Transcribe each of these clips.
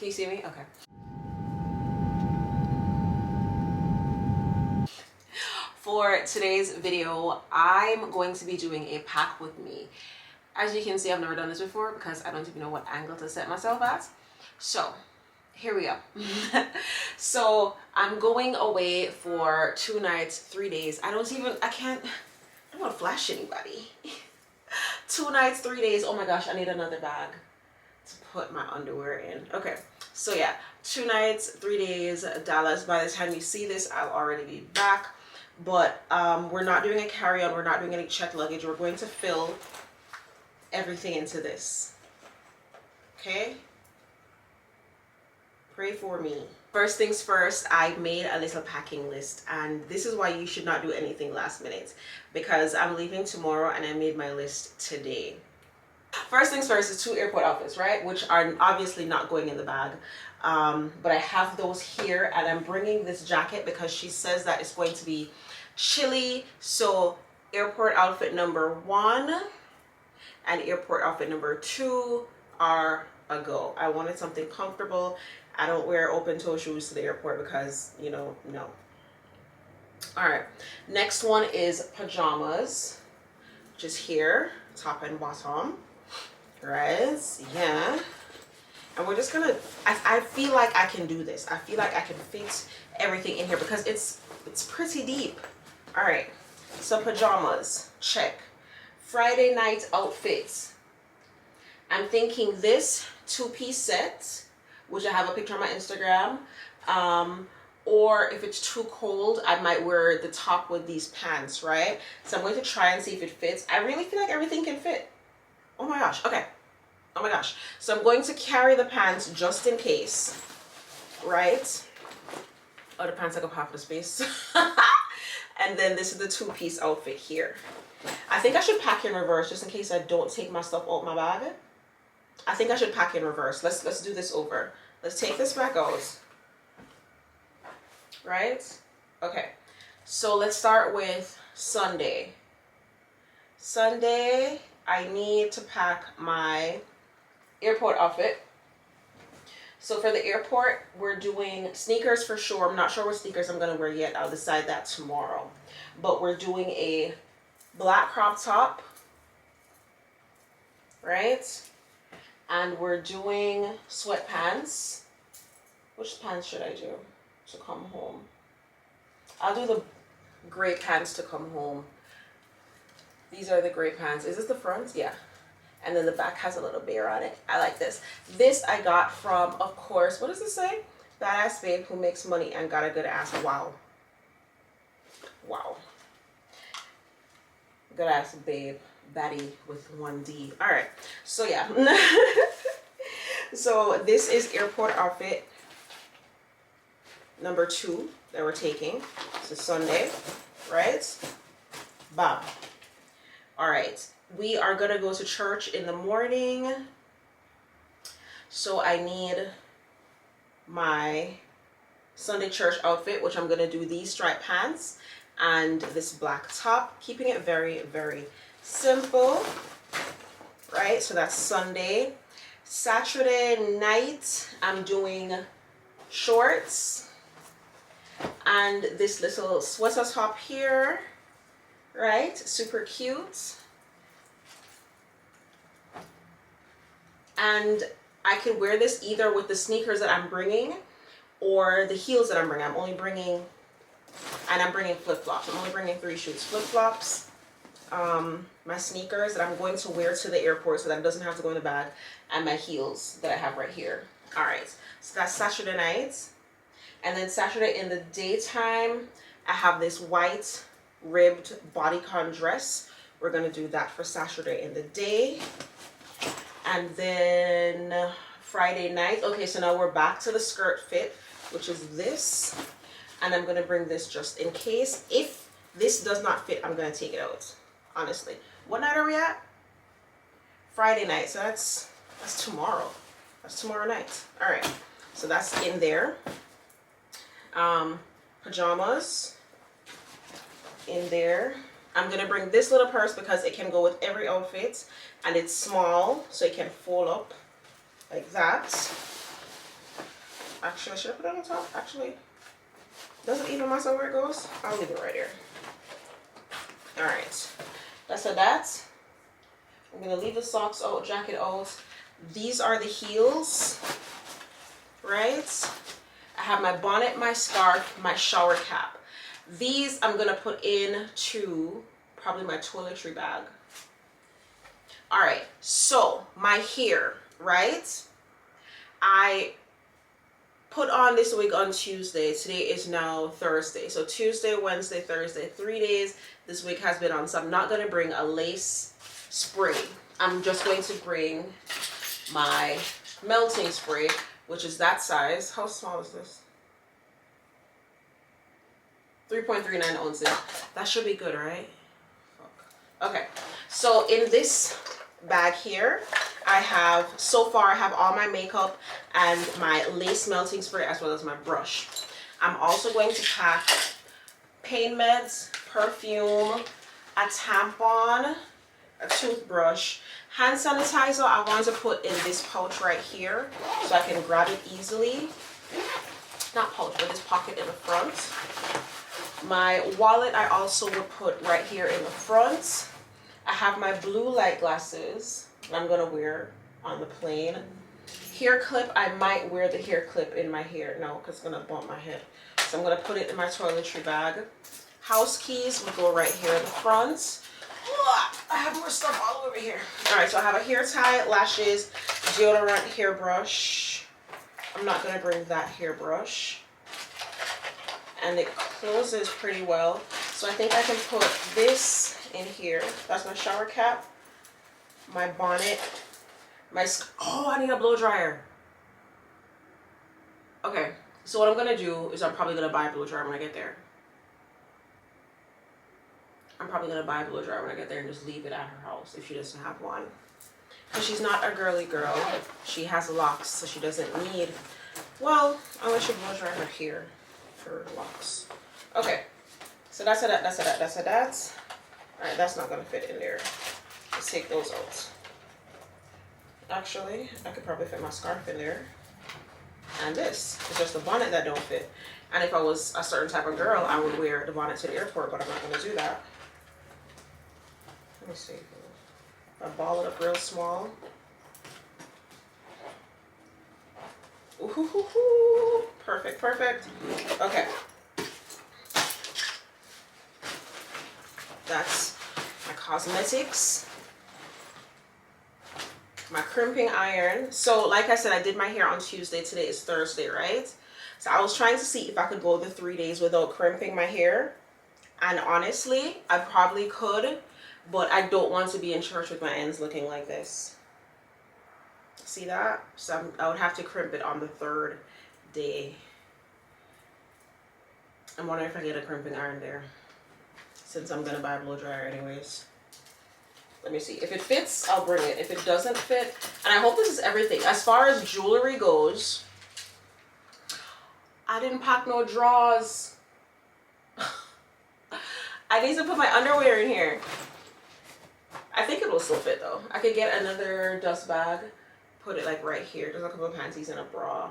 Can you see me? Okay. For today's video, I'm going to be doing a pack with me. As you can see, I've never done this before because I don't even know what angle to set myself at. So here we go. So I'm going away for 2 nights, 3 days. I don't want to flash anybody. 2 nights, 3 days. Oh my gosh, I need another bag to put my underwear in. Okay, so yeah, 2 nights, 3 days, Dallas. By the time you see this, I'll already be back. But we're not doing a carry-on. We're not doing any checked luggage. We're going to fill everything into this. Okay? Pray for me. First things first, I made a little packing list, and this is why you should not do anything last minute, because I'm leaving tomorrow and I made my list today. First things first is 2 airport outfits, right? Which are obviously not going in the bag. But I have those here, and I'm bringing this jacket because she says that it's going to be chilly. So airport outfit number 1 and airport outfit number 2 are a go. I wanted something comfortable. I don't wear open toe shoes to the airport because, you know, no. All right, next one is pajamas, which is here, top and bottom, right? Yeah. And we're just gonna, I feel like I can do this. I feel like I can fit everything in here because it's pretty deep. All right, so pajamas, check. Friday night outfits. I'm thinking this 2-piece set, which I have a picture on my Instagram. Or if it's too cold, I might wear the top with these pants, right? So I'm going to try and see if it fits. I really feel like everything can fit. Oh my gosh, okay. Oh my gosh. So I'm going to carry the pants just in case, right? Oh, the pants take up half the space. And then this is the 2-piece outfit here. I think I should pack in reverse just in case I don't take my stuff out my bag. I think I should pack in reverse. Let's do this over. Let's take this back out. Right? Okay. So let's start with Sunday. Sunday, I need to pack my airport outfit. So for the airport, we're doing sneakers for sure. I'm not sure what sneakers I'm gonna wear yet. I'll decide that tomorrow. But we're doing a black crop top, right? And we're doing sweatpants. Which pants should I do to come home? I'll do the gray pants to come home. These are the gray pants. Is this the front? Yeah. And then the back has a little bear on it. I like this. This I got from, of course, what does this say? Badass babe who makes money and got a good ass. Wow. Wow. Good ass babe. Baddie with 1D. All right. So yeah. So this is airport outfit number 2 that we're taking. So Sunday, right? Bam. All right. We are gonna go to church in the morning. So I need my Sunday church outfit, which I'm gonna do these striped pants and this black top, keeping it very, very simple, right? So that's Sunday. Saturday night, I'm doing shorts and this little sweater top here, right? Super cute. And I could wear this either with the sneakers that I'm bringing or the heels that I'm bringing. I'm only bringing, and I'm bringing flip-flops. I'm only bringing 3 shoes. Flip-flops, my sneakers that I'm going to wear to the airport so that it doesn't have to go in the bag, and my heels that I have right here. All right, so that's Saturday night. And then Saturday in the daytime, I have this white ribbed bodycon dress. We're gonna do that for Saturday in the day. And then Friday night, okay, so now we're back to the skirt fit, which is this. And I'm gonna bring this just in case. If this does not fit, I'm gonna take it out, honestly. What night are we at? Friday night, so that's tomorrow. That's tomorrow night. All right, so that's in there. Pajamas in there. I'm gonna bring this little purse because it can go with every outfit, and it's small, so it can fold up like that. Actually, should I put it on top? Actually, does it even matter where it goes? I'll leave it right here. All right, that's that. I'm gonna leave the socks out, jacket out. These are the heels, right? I have my bonnet, my scarf, my shower cap. These I'm gonna put into probably my toiletry bag. All right, so my hair, right? I put on this wig on Tuesday. Today is now Thursday. So Tuesday, Wednesday, Thursday, 3 days this wig has been on. So I'm not gonna bring a lace spray. I'm just going to bring my melting spray, which is that size. How small is this? 3.39 ounces. That should be good, right? Okay, so in this bag here, I have, so far I have all my makeup and my lace melting spray as well as my brush. I'm also going to pack pain meds, perfume, a tampon, a toothbrush, hand sanitizer. I want to put in this pouch right here so I can grab it easily. Not pouch, but this pocket in the front. My wallet I also would put right here in the front. I have my blue light glasses that I'm gonna wear on the plane. Hair clip, I might wear the hair clip in my hair. No, because it's gonna bump my head. So I'm gonna put it in my toiletry bag. House keys would go right here in the front. I have more stuff all over here. All right, so I have a hair tie, lashes, deodorant, hairbrush. I'm not gonna bring that hairbrush. And it closes pretty well. So I think I can put this in here. That's my shower cap, my bonnet, oh, I need a blow dryer. Okay, so what I'm gonna do is I'm probably gonna buy a blow dryer when I get there. I'm probably gonna buy a blow dryer when I get there and just leave it at her house if she doesn't have one. Because she's not a girly girl. She has locks, so she doesn't need, well, unless you blow dry her hair for locks. Okay, so that's that. All right, that's not gonna fit in there. Let's take those out. Actually, I could probably fit my scarf in there. And this is just the bonnet that don't fit. And if I was a certain type of girl, I would wear the bonnet to the airport, but I'm not gonna do that. Let me see. If I ball it up real small. Ooh, perfect, perfect. Okay. That's my cosmetics. My crimping iron. So like I said, I did my hair on Tuesday. Today is Thursday, right? So I was trying to see if I could go the 3 days without crimping my hair. And honestly, I probably could, but I don't want to be in church with my ends looking like this. See that? So I would have to crimp it on the 3rd day. I'm wondering if I get a crimping iron there, since I'm gonna buy a blow dryer anyways. Let me see. If it fits, I'll bring it. If it doesn't fit, and I hope this is everything. As far as jewelry goes, I didn't pack no drawers. I need to put my underwear in here. I think it will still fit though. I could get another dust bag, put it like right here. There's a couple of panties and a bra.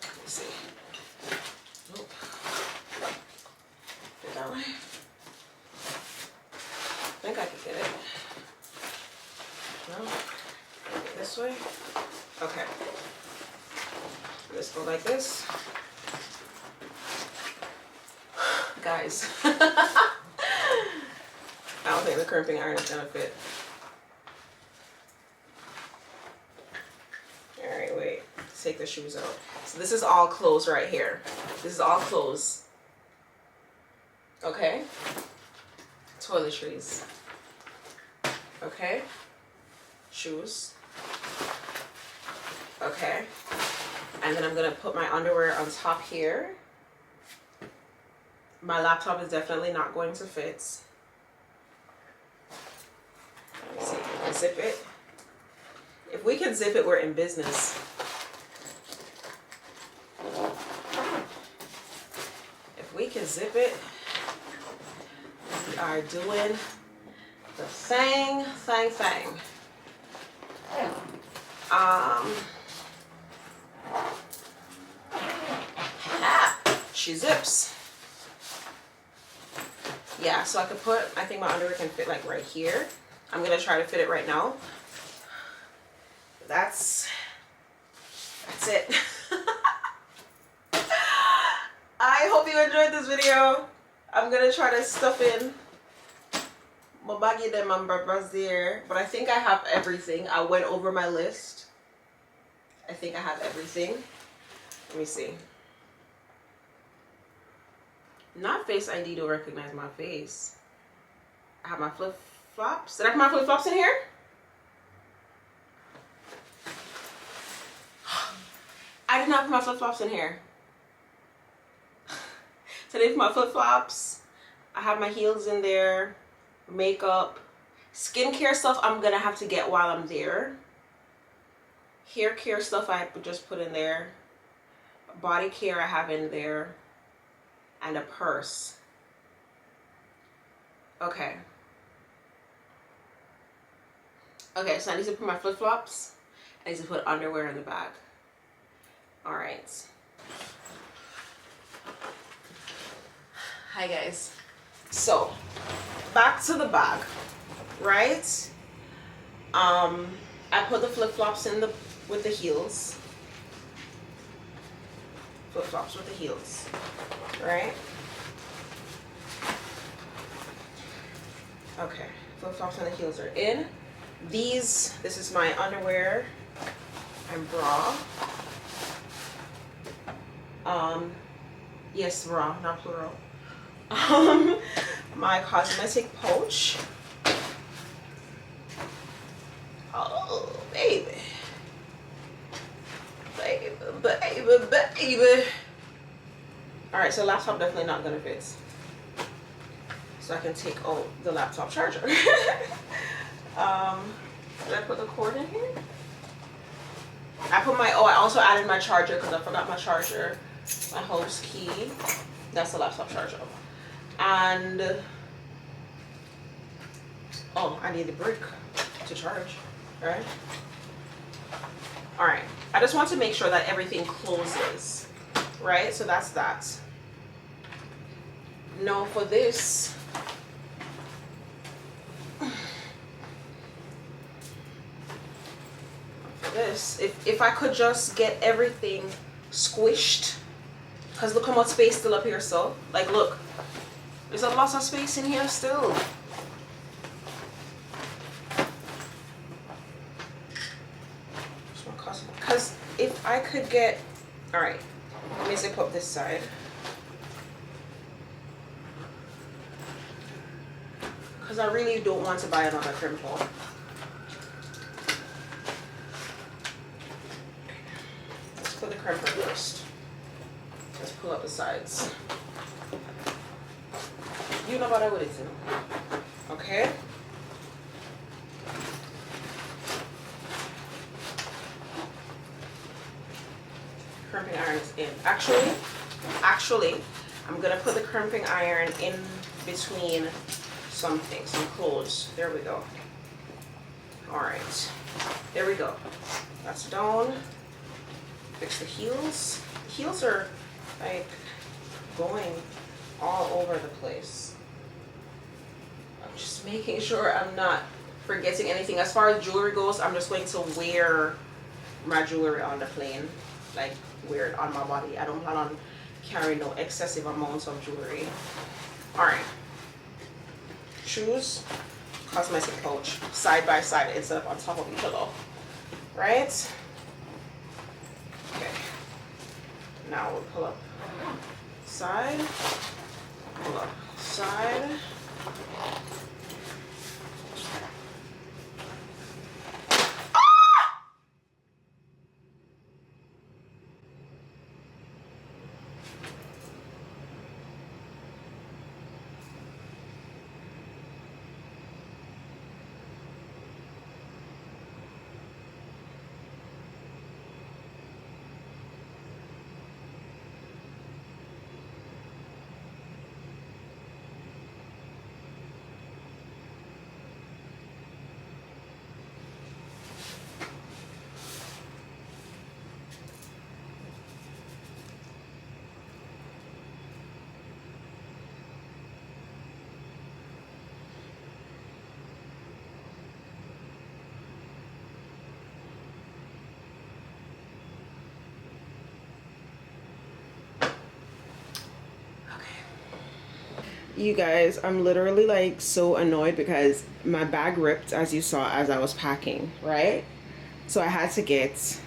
Let me see. Nope. Put it that way. I think I could get it. No? This way? Okay. This go like this. Guys, I don't think the crimping iron is gonna fit. All right, wait, let's take the shoes out. So this is all clothes right here. This is all clothes. Okay. Toiletries. Okay. Shoes. Okay. And then I'm gonna put my underwear on top here. My laptop is definitely not going to fit. Let me see if we can zip it. If we can zip it, we're in business. If we can zip it, we are doing the thing. She zips. Yeah, so I could put, I think my underwear can fit like right here. I'm gonna try to fit it right now. That's it. I hope you enjoyed this video. I'm gonna try to stuff in my baggy them and brassiere, but I think I have everything. I went over my list. I think I have everything. Let me see. Not Face ID to recognize my face. I have my flip-flops. Did I put my flip-flops in here? I did not put my flip-flops in here. Today for my flip-flops. I have my heels in there. Makeup. Skincare stuff I'm gonna have to get while I'm there. Hair care stuff I just put in there. Body care I have in there. And a purse. Okay. Okay, so I need to put my flip-flops. I need to put underwear in the bag. Alright. Hi guys. So, back to the bag. Right? I put the flip-flops in with the heels. Flip-flops with the heels. Right? Okay, flip-flops and the heels are in. This is my underwear and bra. Yes, bra, not plural. My cosmetic pouch. Oh, baby. Baby. Alright, so laptop definitely not gonna fit. So I can take out the laptop charger. Did I put the cord in here? I also added my charger because I forgot my charger. My host key. That's the laptop charger. And I need the brick to charge, right? Alright. I just want to make sure that everything closes. Right? So that's that. Now for this, if I could just get everything squished, because look how much space still up here. So like, look, there's a lot of space in here still. Because if I could get, all right, let me zip up this side. Because I really don't want to buy another crimple. Let's put the crimper first. Let's pull up the sides. You know what I would do. Okay. Crimping iron is in. Actually, I'm gonna put the crimping iron in between some clothes. There we go. All right, there we go. That's down. Fix the heels. The heels are like going all over the place. I'm just making sure I'm not forgetting anything. As far as jewelry goes, I'm just going to wear my jewelry on the plane, like wear it on my body. I don't plan on carrying no excessive amounts of jewelry. All right. Shoes, cosmetic pouch, side by side instead of on top of each other, right? Okay. Now we'll pull up side, pull up side. You guys, I'm literally like so annoyed because my bag ripped, as you saw, as I was packing, right? So I had to get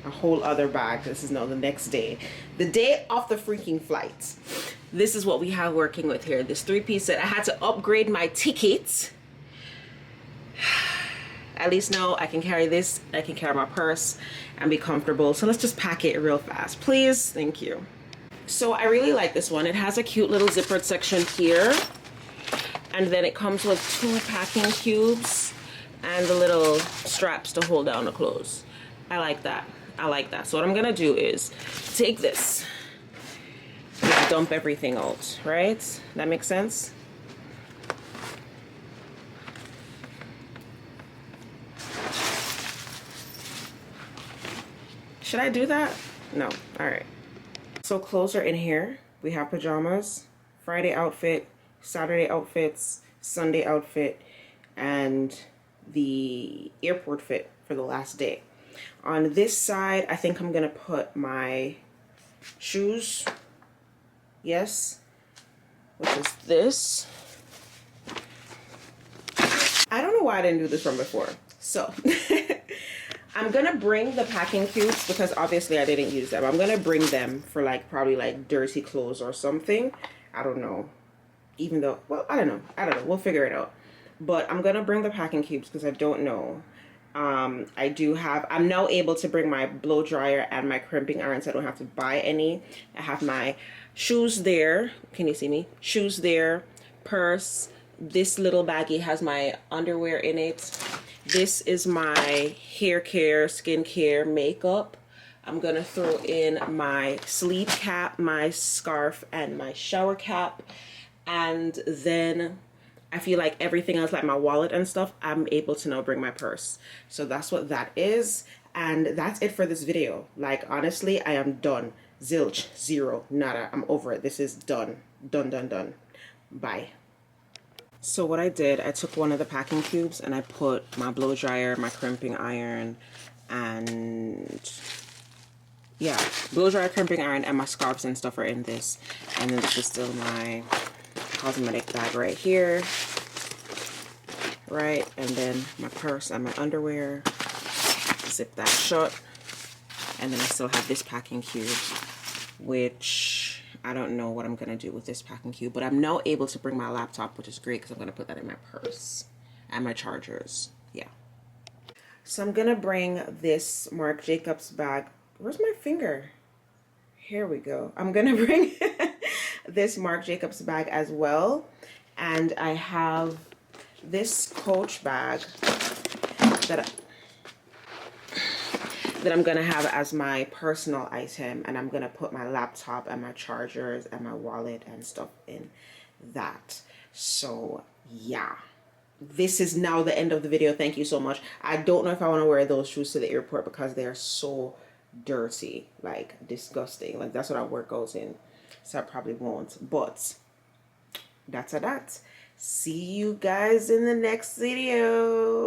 a whole other bag. This is now the next day, the day of the freaking flight. This is what we have working with here, this 3-piece set. I had to upgrade my ticket. At least now I can carry this, I can carry my purse and be comfortable. So let's just pack it real fast, please. Thank you. So I really like this one. It has a cute little zippered section here, and then it comes with 2 packing cubes and the little straps to hold down the clothes. I like that. I like that. So what I'm gonna do is take this, just dump everything out, right? That makes sense? Should I do that? No. All right. So clothes are in here. We have pajamas, Friday outfit, Saturday outfits, Sunday outfit, and the airport fit for the last day. On this side, I think I'm gonna put my shoes. Yes, which is this. I don't know why I didn't do this from before. So I'm gonna bring the packing cubes because obviously I didn't use them. I'm gonna bring them for like probably like dirty clothes or something. I don't know. Even though, well, I don't know. We'll figure it out. But I'm gonna bring the packing cubes because I don't know. I'm now able to bring my blow dryer and my crimping iron, so I don't have to buy any. I have my shoes there. Can you see me? Shoes there, purse. This little baggie has my underwear in it. This is my hair care, skin care, makeup. I'm gonna throw in my sleep cap, my scarf, and my shower cap. And then I feel like everything else, like my wallet and stuff, I'm able to now bring my purse. So that's what that is. And that's it for this video. Like, honestly, I am done. Zilch, zero, nada. I'm over it. This is done. Done, done, done. Bye. So what I did, I took one of the packing cubes and I put my blow dryer, my crimping iron, and yeah, blow dryer, crimping iron, and my scarves and stuff are in this. And then this is still my cosmetic bag right here, right? And then my purse and my underwear. Zip that shut. And then I still have this packing cube, which I don't know what I'm gonna do with this packing cube, but I'm now able to bring my laptop, which is great because I'm gonna put that in my purse and my chargers. Yeah. So I'm gonna bring this Marc Jacobs bag. Where's my finger? Here we go. I'm gonna bring this Marc Jacobs bag as well. And I have this Coach bag that I'm gonna have as my personal item, and I'm gonna put my laptop and my chargers and my wallet and stuff in that. So yeah, this is now the end of the video. Thank you so much. I don't know if I want to wear those shoes to the airport because they are so dirty, like disgusting. Like that's what I work out in, so I probably won't. But that's a that. See you guys in the next video.